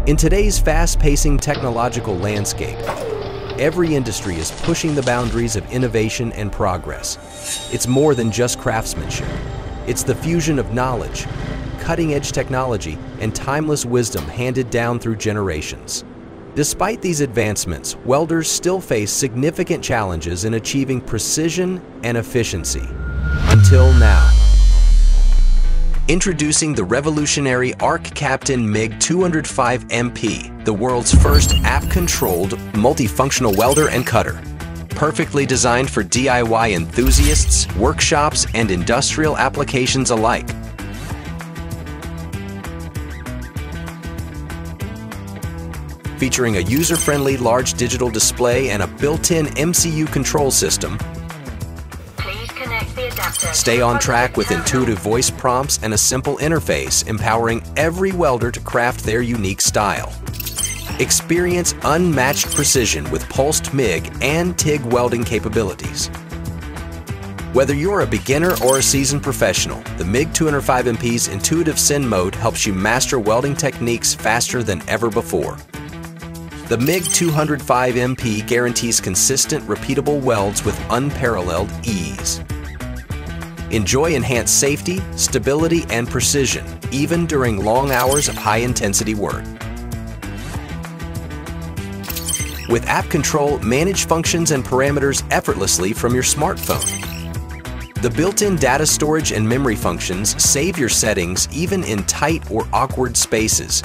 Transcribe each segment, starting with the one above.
In today's fast-pacing technological landscape, every industry is pushing the boundaries of innovation and progress. It's more than just craftsmanship. It's the fusion of knowledge, cutting-edge technology, and timeless wisdom handed down through generations. Despite these advancements, welders still face significant challenges in achieving precision and efficiency. Until now. Introducing the revolutionary Arccaptain MIG205MP, the world's first app-controlled, multifunctional welder and cutter. Perfectly designed for DIY enthusiasts, workshops, and industrial applications alike. Featuring a user-friendly large digital display and a built-in MCU control system, stay on track with intuitive voice prompts and a simple interface, empowering every welder to craft their unique style. Experience unmatched precision with pulsed MIG and TIG welding capabilities. Whether you're a beginner or a seasoned professional, the MIG205MP's intuitive Send mode helps you master welding techniques faster than ever before. The MIG205MP guarantees consistent, repeatable welds with unparalleled ease. Enjoy enhanced safety, stability, and precision, even during long hours of high-intensity work. With app control, manage functions and parameters effortlessly from your smartphone. The built-in data storage and memory functions save your settings even in tight or awkward spaces.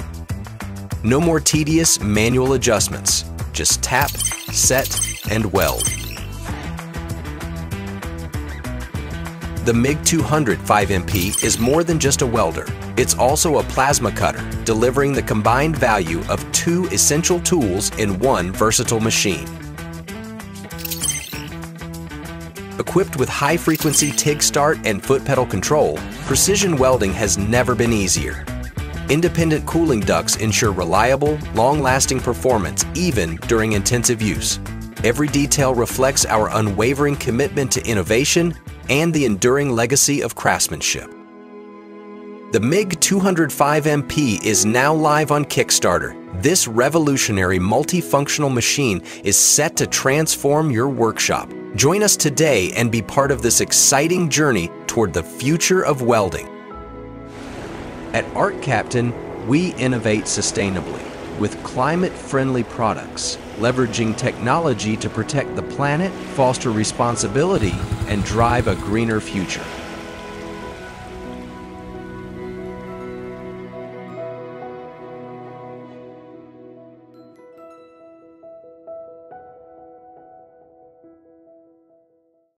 No more tedious manual adjustments. Just tap, set, and weld. The MIG205MP is more than just a welder. It's also a plasma cutter, delivering the combined value of two essential tools in one versatile machine. Equipped with high-frequency TIG start and foot pedal control, precision welding has never been easier. Independent cooling ducts ensure reliable, long-lasting performance even during intensive use. Every detail reflects our unwavering commitment to innovation and the enduring legacy of craftsmanship. The MIG205MP is now live on Kickstarter. This revolutionary multifunctional machine is set to transform your workshop. Join us today and be part of this exciting journey toward the future of welding. At Arccaptain, we innovate sustainably with climate-friendly products, leveraging technology to protect the planet, foster responsibility, and drive a greener future.